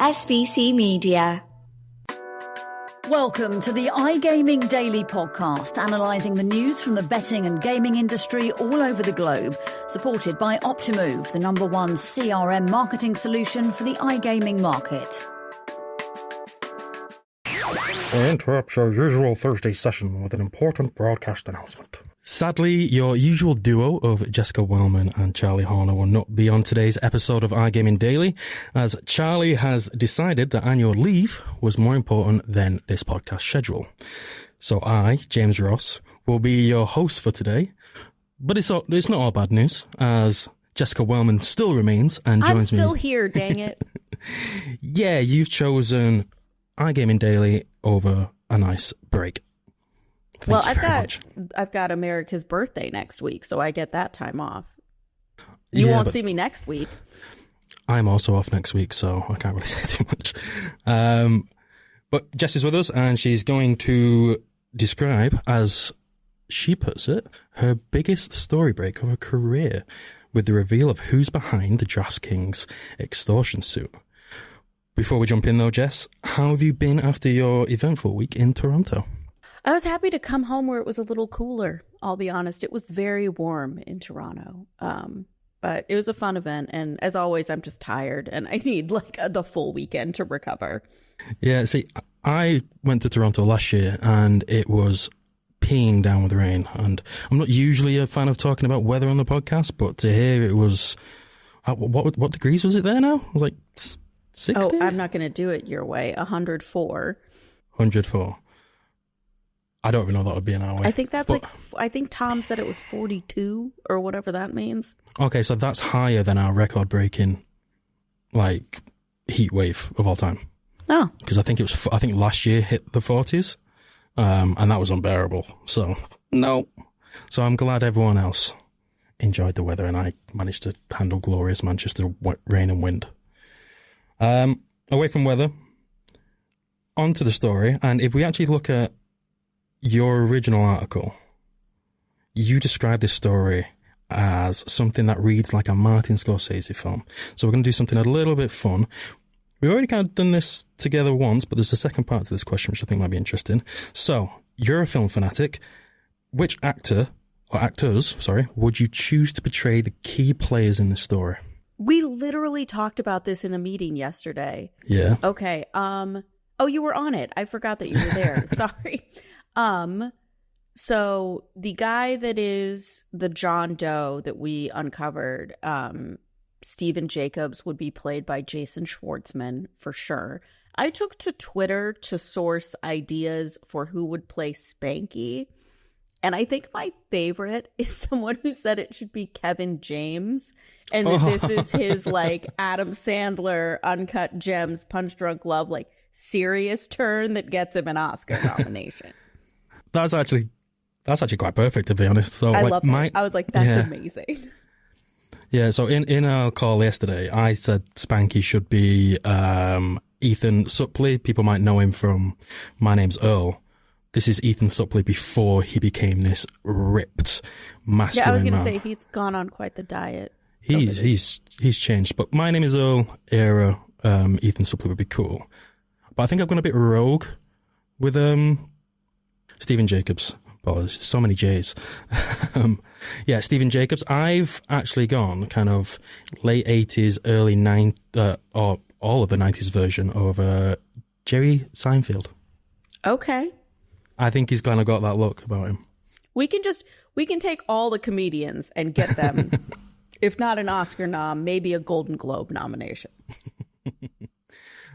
SVC Media. Welcome to the iGaming Daily Podcast, analysing the news from the betting and gaming industry all over the globe, supported by Optimove, the #1 CRM marketing solution for the iGaming market. We interrupt your usual Thursday session with an important broadcast announcement. Sadly, your usual duo of Jessica Welman and Charlie Horner will not be on today's episode of iGaming Daily, as Charlie has decided that annual leave was more important than this podcast schedule. So I, James Ross, will be your host for today. But it's not all bad news, as Jessica Welman still remains and joins me. I'm still here, dang it. Yeah, you've chosen iGaming Daily over a nice break. Well, I've got America's birthday next week, so I get that time off. You won't see me next week. I'm also off next week, so I can't really say too much. But Jess is with us, and she's going to describe, as she puts it, her biggest story break of her career with the reveal of who's behind the DraftKings extortion suit. Before we jump in, though, Jess, how have you been after your eventful week in Toronto? I was happy to come home where it was a little cooler, I'll be honest. It was very warm in Toronto, but it was a fun event. And as always, I'm just tired and I need the full weekend to recover. Yeah, see, I went to Toronto last year and it was peeing down with rain. And I'm not usually a fan of talking about weather on the podcast, but to hear it was, what degrees was it there now? It was like 60? Oh, I'm not going to do it your way. 104. 104. I don't even know that would be an hour. I think that's I think Tom said it was 42 or whatever that means. Okay, so that's higher than our record-breaking, heat wave of all time. Oh. Because I think last year hit the 40s, and that was unbearable. So, no. So I'm glad everyone else enjoyed the weather and I managed to handle glorious Manchester rain and wind. Away from weather, onto the story, and if we actually look at your original article, you described this story as something that reads like a Martin Scorsese film. So we're going to do something a little bit fun. We've already kind of done this together once, but there's a second part to this question which I think might be interesting. So, you're a film fanatic. Which actor, or actors, would you choose to portray the key players in the story? We literally talked about this in a meeting yesterday. Yeah. Okay. Oh, you were on it. I forgot that you were there. Sorry. So the guy that is the John Doe that we uncovered, Stephen Jacobs, would be played by Jason Schwartzman for sure. I took to Twitter to source ideas for who would play Spanky. And I think my favorite is someone who said it should be Kevin James. And that this is his Adam Sandler, Uncut Gems, Punch Drunk Love, serious turn that gets him an Oscar nomination. That's actually quite perfect, to be honest. So I love it. I was like, that's amazing. Yeah, so in our call yesterday, I said Spanky should be Ethan Suplee. People might know him from My Name's Earl. This is Ethan Suplee before he became this ripped, masculine man. Yeah, I was going to say, he's gone on quite the diet. He's changed. But My Name is Earl era, Ethan Suplee would be cool. But I think I've gone a bit rogue with Stephen Jacobs. Well, there's so many J's. Stephen Jacobs. I've actually gone kind of late 80s, early 90s, or all of the 90s version of Jerry Seinfeld. Okay. I think he's kind of got that look about him. We can take all the comedians and get them, if not an Oscar nom, maybe a Golden Globe nomination.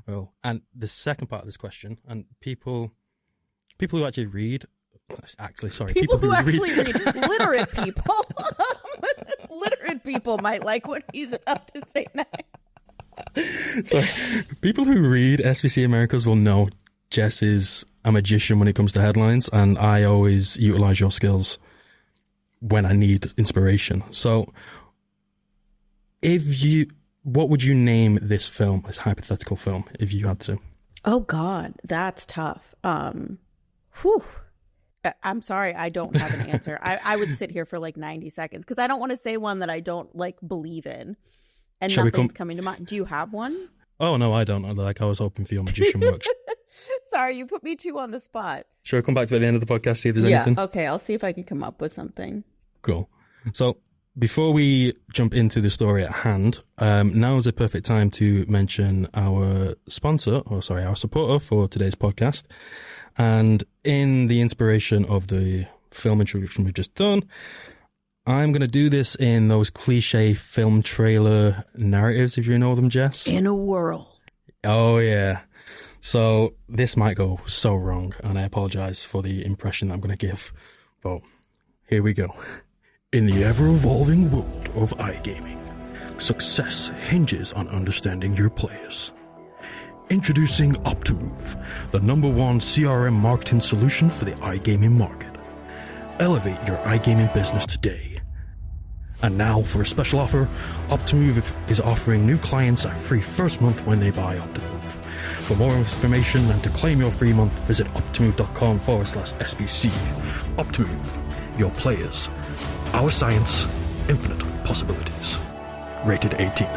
Well, and the second part of this question, and people who actually read, people who actually read literate people, literate people might like what he's about to say next. So, people who read SVC Americas will know Jess is a magician when it comes to headlines, and I always utilize your skills when I need inspiration. So, what would you name this film, this hypothetical film, if you had to? Oh God, that's tough. I'm sorry, I don't have an answer. I would sit here for 90 seconds because I don't want to say one that I don't believe in, and nothing's coming to mind. Do you have one? Oh, no, I don't. I was hoping for your magician works. Sorry, you put me too on the spot. Should I come back to it at the end of the podcast, see if there's anything? Okay, I'll see if I can come up with something. Cool. So, before we jump into the story at hand, now is a perfect time to mention our our supporter for today's podcast. And in the inspiration of the film introduction we've just done, I'm going to do this in those cliche film trailer narratives, if you know them, Jess. In a world. Oh, yeah. So this might go so wrong, and I apologize for the impression I'm going to give. But here we go. In the ever-evolving world of iGaming, success hinges on understanding your players. Introducing Optimove, the #1 CRM marketing solution for the iGaming market. Elevate your iGaming business today. And now, for a special offer, Optimove is offering new clients a free first month when they buy Optimove. For more information and to claim your free month, visit optimove.com/SBC. Optimove, your players, our science, infinite possibilities. Rated 18.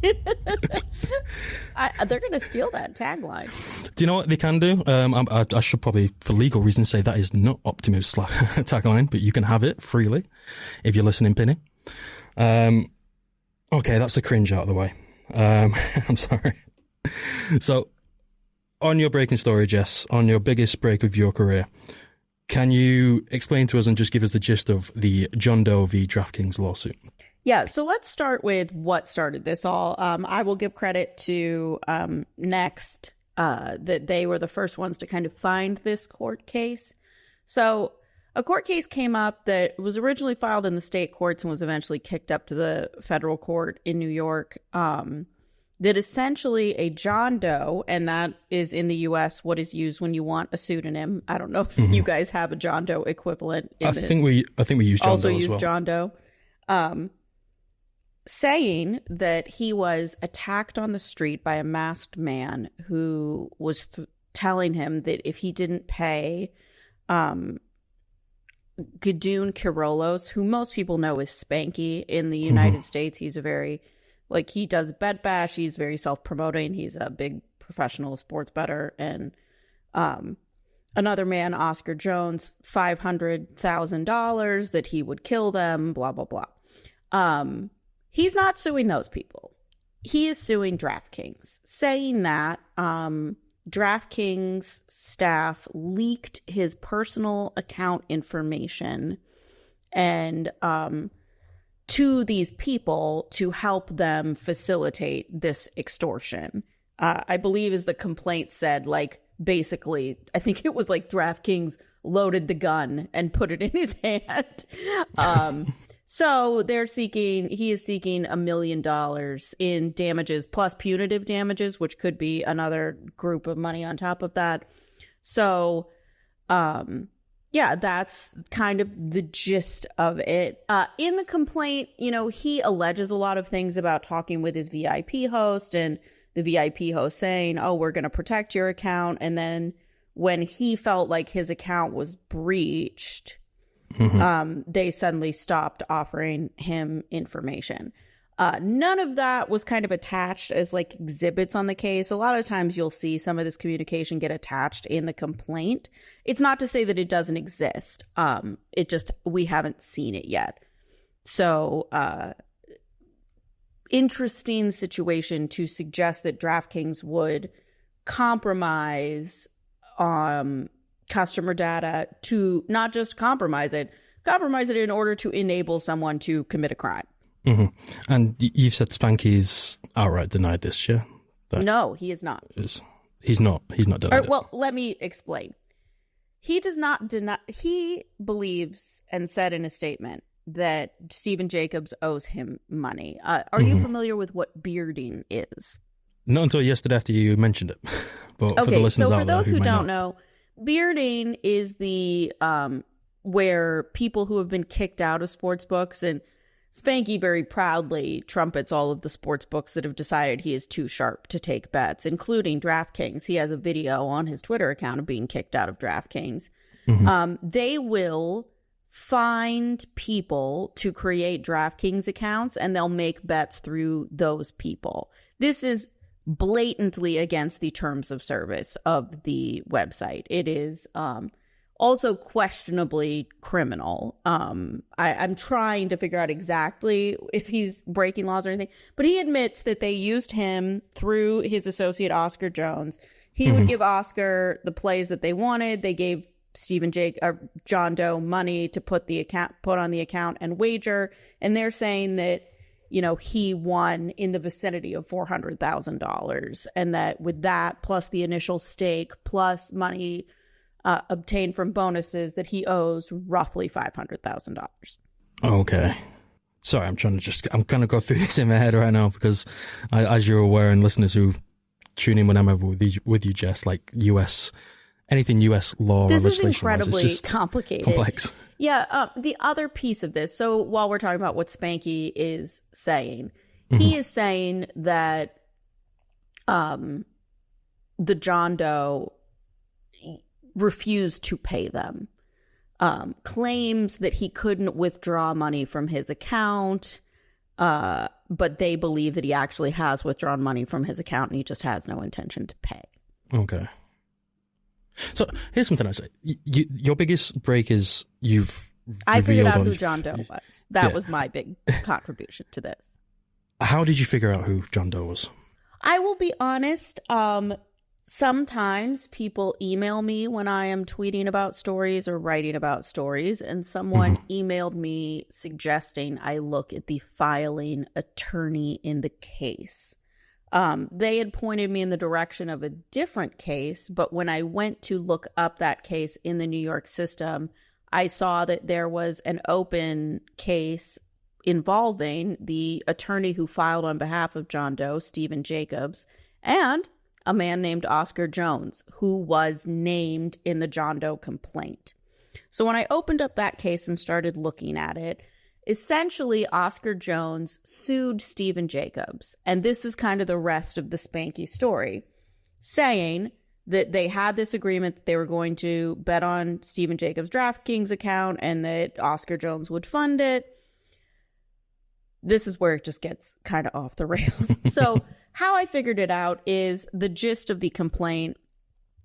They're going to steal that tagline. Do you know what they can do? I should probably, for legal reasons, say that is not Optimove's tagline, but you can have it freely if you're listening, Penny. Okay, that's the cringe out of the way. I'm sorry. So, on your breaking story, Jess, on your biggest break of your career, can you explain to us and just give us the gist of the John Doe v. DraftKings lawsuit? Yeah, so let's start with what started this all. I will give credit to Next, that they were the first ones to kind of find this court case. So a court case came up that was originally filed in the state courts and was eventually kicked up to the federal court in New York, that essentially a John Doe, and that is in the U.S. what is used when you want a pseudonym. I don't know if you guys have a John Doe equivalent. I think we use John Doe as well. John Doe. Saying that he was attacked on the street by a masked man who was telling him that if he didn't pay Gadoon Kyrollos, who most people know is Spanky in the United States. He's a very, he does bet bash. He's very self-promoting. He's a big professional sports bettor. And another man, Oscar Jones, $500,000 that he would kill them, blah, blah, blah. He's not suing those people. He is suing DraftKings, saying that DraftKings staff leaked his personal account information and to these people to help them facilitate this extortion. I believe, as the complaint said, basically, I think it was DraftKings loaded the gun and put it in his hand. So he is seeking $1 million in damages plus punitive damages, which could be another group of money on top of that. So, that's kind of the gist of it. In the complaint, he alleges a lot of things about talking with his VIP host and the VIP host saying, oh, we're going to protect your account. And then when he felt like his account was breached, they suddenly stopped offering him information. None of that was kind of attached as exhibits on the case. A lot of times you'll see some of this communication get attached in the complaint. It's not to say that it doesn't exist. It just, we haven't seen it yet. So, interesting situation to suggest that DraftKings would compromise customer data to not just compromise it in order to enable someone to commit a crime. And you've said Spanky's outright denied this, yeah? No, he is not. He's not denied it. Well, let me explain. He does not deny. He believes and said in a statement that Stephen Jacobs owes him money. Are you familiar with what bearding is? Not until yesterday after you mentioned it. But for the listeners out there, for those who don't know, bearding is the where people who have been kicked out of sports books, and Spanky very proudly trumpets all of the sports books that have decided he is too sharp to take bets, including DraftKings. He has a video on his Twitter account of being kicked out of DraftKings. They will find people to create DraftKings accounts, and they'll make bets through those people. This is blatantly against the terms of service of the website. It is also questionably criminal. I'm trying to figure out exactly if he's breaking laws or anything, but he admits that they used him through his associate Oscar Jones. He would give Oscar the plays that they wanted. They gave John Doe money to put on the account and wager, and they're saying that, you know, he won in the vicinity of $400,000, and that with that plus the initial stake plus money obtained from bonuses, that he owes roughly $500,000. Okay. Sorry, I'm kind of go through this in my head right now because, as you're aware, and listeners who tune in when I'm over with you, Jess, like anything US law this or is legislation, incredibly it's just complicated, complex. Yeah. The other piece of this. So while we're talking about what Spanky is saying, he is saying that the John Doe refused to pay them. Claims that he couldn't withdraw money from his account, but they believe that he actually has withdrawn money from his account and he just has no intention to pay. Okay. So here's something I say. Your biggest break is I figured out who John Doe was. That was my big contribution to this. How did you figure out who John Doe was? I will be honest. Sometimes people email me when I am tweeting about stories or writing about stories, and someone emailed me suggesting I look at the filing attorney in the case. They had pointed me in the direction of a different case, but when I went to look up that case in the New York system, I saw that there was an open case involving the attorney who filed on behalf of John Doe, Stephen Jacobs, and a man named Oscar Jones, who was named in the John Doe complaint. So when I opened up that case and started looking at it, essentially Oscar Jones sued Stephen Jacobs. And this is kind of the rest of the Spanky story, saying that they had this agreement that they were going to bet on Stephen Jacobs' DraftKings account and that Oscar Jones would fund it. This is where it just gets kind of off the rails. So how I figured it out is the gist of the complaint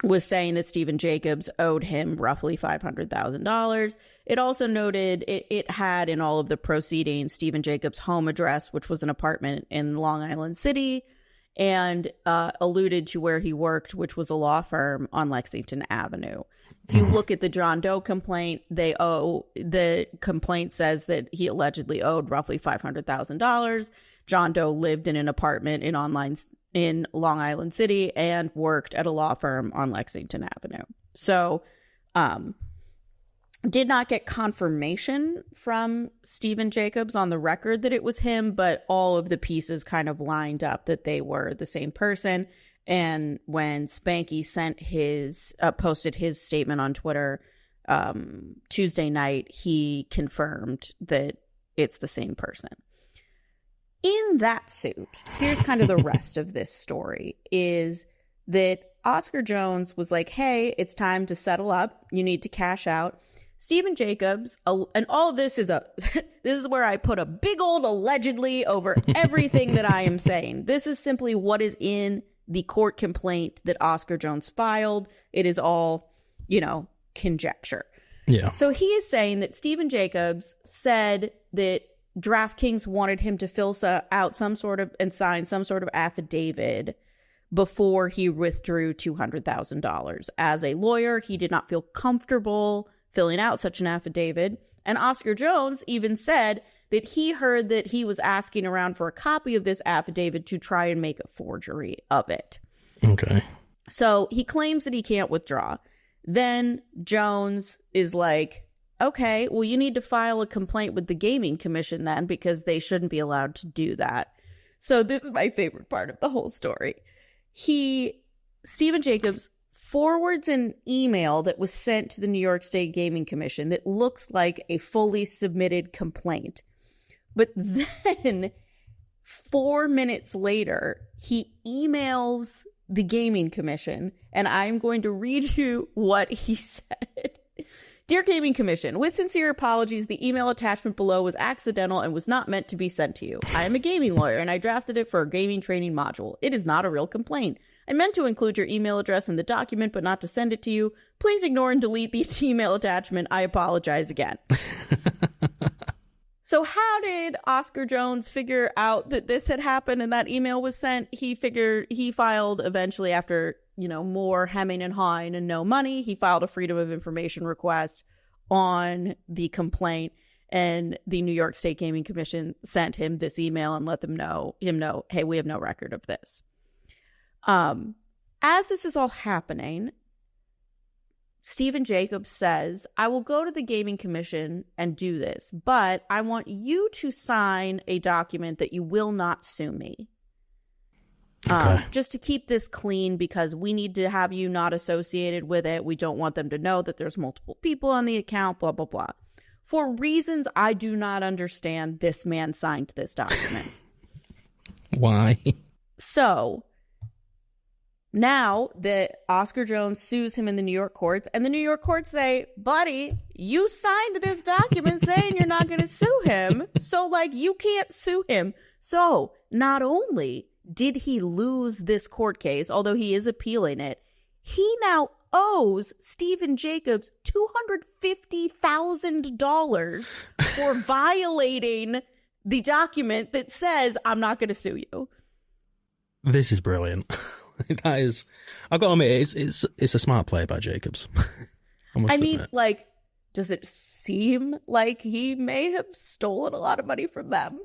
was saying that Stephen Jacobs owed him roughly $500,000. It also noted it had in all of the proceedings Stephen Jacobs' home address, which was an apartment in Long Island City, and alluded to where he worked, which was a law firm on Lexington Avenue. If you look at the John Doe complaint, the complaint says that he allegedly owed roughly $500,000. John Doe lived in an apartment in Long Island City and worked at a law firm on Lexington Avenue. So, did not get confirmation from Stephen Jacobs on the record that it was him, but all of the pieces kind of lined up that they were the same person. And when Spanky posted his statement on Twitter Tuesday night, he confirmed that it's the same person. In that suit, here's kind of the rest of this story, is that Oscar Jones was like, hey, it's time to settle up. You need to cash out. Stephen Jacobs, and all of this is this is where I put a big old allegedly over everything that I am saying. This is simply what is in the court complaint that Oscar Jones filed. It is all, conjecture. Yeah. So he is saying that Stephen Jacobs said that DraftKings wanted him to fill out some sort of and sign some sort of affidavit before he withdrew $200,000. As a lawyer, he did not feel comfortable filling out such an affidavit. And Oscar Jones even said that he heard that he was asking around for a copy of this affidavit to try and make a forgery of it. Okay. So he claims that he can't withdraw. Then Jones is like, okay, well, you need to file a complaint with the Gaming Commission then, because they shouldn't be allowed to do that. So this is my favorite part of the whole story. Stephen Jacobs forwards an email that was sent to the New York State Gaming Commission that looks like a fully submitted complaint. But then 4 minutes later, he emails the Gaming Commission, and I'm going to read you what he said. Dear Gaming Commission, with sincere apologies, the email attachment below was accidental and was not meant to be sent to you. I am a gaming lawyer and I drafted it for a gaming training module. It is not a real complaint. I meant to include your email address in the document, but not to send it to you. Please ignore and delete the email attachment. I apologize again. So how did Oscar Jones figure out that this had happened and that email was sent? He filed eventually after, more hemming and hawing and no money. He filed a Freedom of Information request on the complaint, and the New York State Gaming Commission sent him this email and let him know, hey, we have no record of this. As this is all happening, Stephen Jacobs says, I will go to the Gaming Commission and do this, but I want you to sign a document that you will not sue me. Okay. Just to keep this clean, because we need to have you not associated with it. We don't want them to know that there's multiple people on the account, blah, blah, blah. For reasons I do not understand, this man signed this document. Why? So now that Oscar Jones sues him in the New York courts, and the New York courts say, buddy, you signed this document saying you're not going to sue him. So, you can't sue him. So not only did he lose this court case, although he is appealing it, he now owes Stephen Jacobs $250,000 for violating the document that says, I'm not going to sue you. This is brilliant. That is, I've got to admit, it's a smart play by Jacobs. I mean, does it seem like he may have stolen a lot of money from them?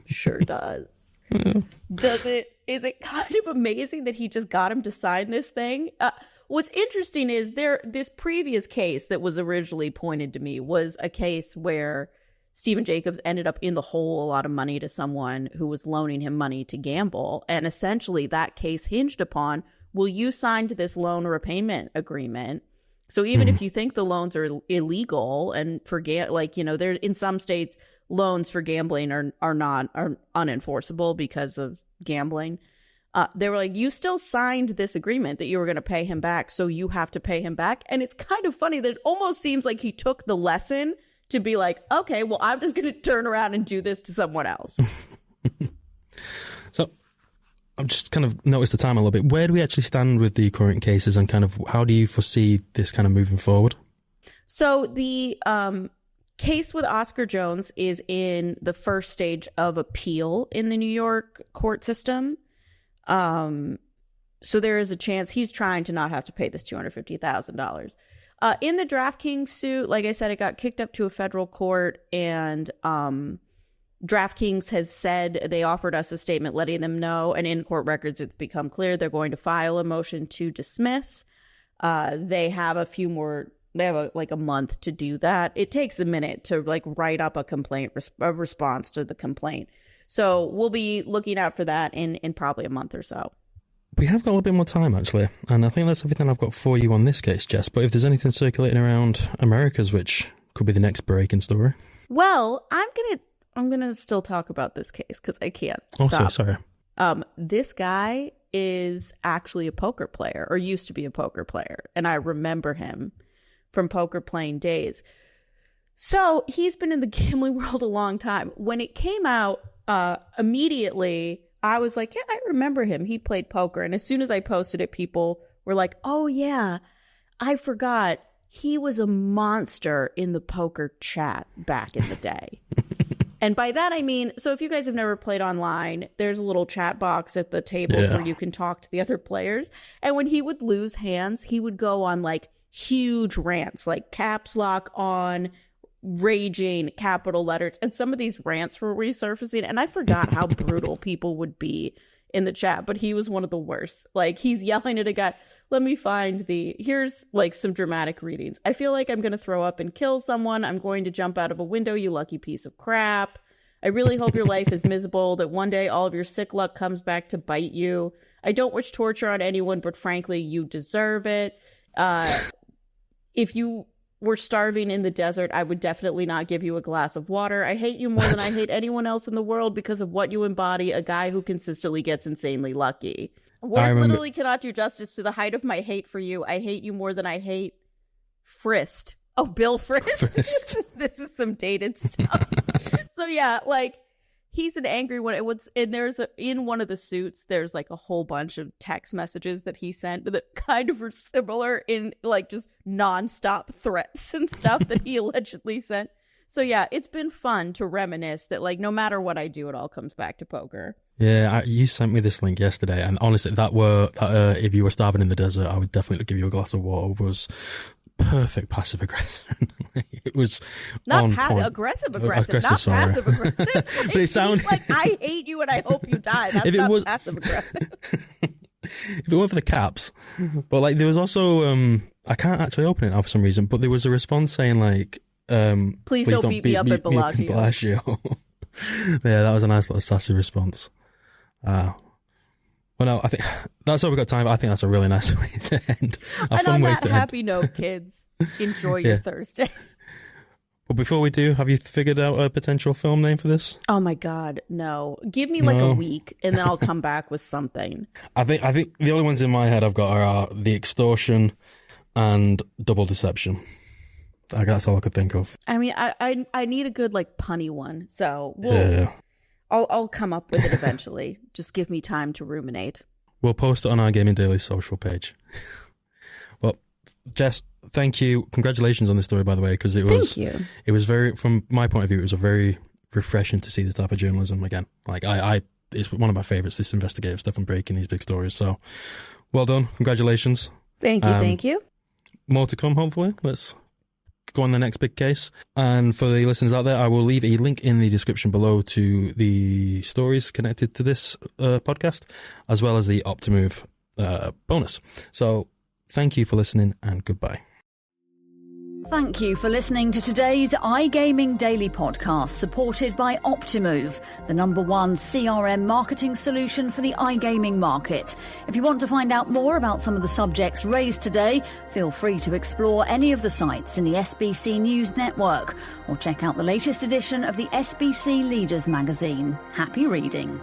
Sure does. Is it kind of amazing that he just got him to sign this thing? What's interesting is this previous case that was originally pointed to me was a case where Stephen Jacobs ended up in the hole a lot of money to someone who was loaning him money to gamble. And essentially that case hinged upon, well, you signed this loan repayment agreement. So even if you think the loans are illegal and there in some states, loans for gambling are unenforceable because of gambling. They were like, you still signed this agreement that you were going to pay him back, so you have to pay him back. And it's kind of funny that it almost seems like he took the lesson to be like, okay, well, I'm just going to turn around and do this to someone else. So I've just kind of noticed the time a little bit. Where do we actually stand with the current cases, and kind of how do you foresee this kind of moving forward? So the case with Oscar Jones is in the first stage of appeal in the New York court system. So there is a chance he's trying to not have to pay this $250,000. In the DraftKings suit, like I said, it got kicked up to a federal court, and DraftKings has said they offered us a statement letting them know, and in court records it's become clear they're going to file a motion to dismiss. They have a month to do that. It takes a minute to write up a complaint, a response to the complaint. So we'll be looking out for that in probably a month or so. We have got a little bit more time, actually, and I think that's everything I've got for you on this case, Jess. But if there's anything circulating around Americas, which could be the next breaking story. Well, I'm gonna still talk about this case because I can't stop. Oh, sorry. This guy is actually a poker player, or used to be a poker player, and I remember him from poker playing days. So he's been in the gambling world a long time. When it came out, immediately I was like, yeah, I remember him. He played poker. And as soon as I posted it, people were like, oh yeah, I forgot. He was a monster in the poker chat back in the day. And by that, I mean, so if you guys have never played online, there's a little chat box at the tables where you can talk to the other players. And when he would lose hands, he would go on huge rants, caps lock on, raging, capital letters. And some of these rants were resurfacing. And I forgot how brutal people would be in the chat, but he was one of the worst. He's yelling at a guy, let me find here's some dramatic readings. I feel like I'm going to throw up and kill someone. I'm going to jump out of a window, you lucky piece of crap. I really hope your life is miserable, that one day all of your sick luck comes back to bite you. I don't wish torture on anyone, but frankly, you deserve it. If you were starving in the desert, I would definitely not give you a glass of water. I hate you more than I hate anyone else in the world because of what you embody, a guy who consistently gets insanely lucky. Words literally cannot do justice to the height of my hate for you. I hate you more than I hate Frist. Oh, Bill Frist. This is some dated stuff. So yeah, like he's an angry one. In one of the suits, there's like a whole bunch of text messages that he sent that kind of were similar in like just nonstop threats and stuff that he allegedly sent. So yeah, it's been fun to reminisce that like no matter what I do, it all comes back to poker. Yeah, you sent me this link yesterday, and honestly, if you were starving in the desert, I would definitely give you a glass of water. Was perfect passive aggression. It was not on point. Aggressive, not passive aggressive. But it sounded like I hate you and I hope you die. That's not passive aggressive. If it weren't for the caps, but like there was also I can't actually open it now for some reason, but there was a response saying like. Please don't beat me up at Bellagio. Yeah, that was a nice little sassy response. Well, no, I think that's all we've got time for. I think that's a really nice way to end. And on that happy note, kids, enjoy your Thursday. But before we do, have you figured out a potential film name for this? Oh my God, no. Give me like a week and then I'll come back with something. I think the only ones in my head I've got are the Extortion and Double Deception. That's all I could think of. I mean, I need a good like punny one, so I'll come up with it eventually. Just give me time to ruminate. We'll post it on our Gaming Daily social page. Well, Jess, thank you. Congratulations on this story, by the way, because it was very, from my point of view, it was a very refreshing to see this type of journalism again. Like it's one of my favorites, this investigative stuff and breaking these big stories. So, well done. Congratulations. Thank you. More to come, hopefully. Let's go on the next big case. And for the listeners out there, I will leave a link in the description below to the stories connected to this podcast, as well as the Optimove bonus. So thank you for listening and goodbye. Thank you for listening to today's iGaming Daily Podcast, supported by Optimove, the #1 CRM marketing solution for the iGaming market. If you want to find out more about some of the subjects raised today, feel free to explore any of the sites in the SBC News Network or check out the latest edition of the SBC Leaders magazine. Happy reading.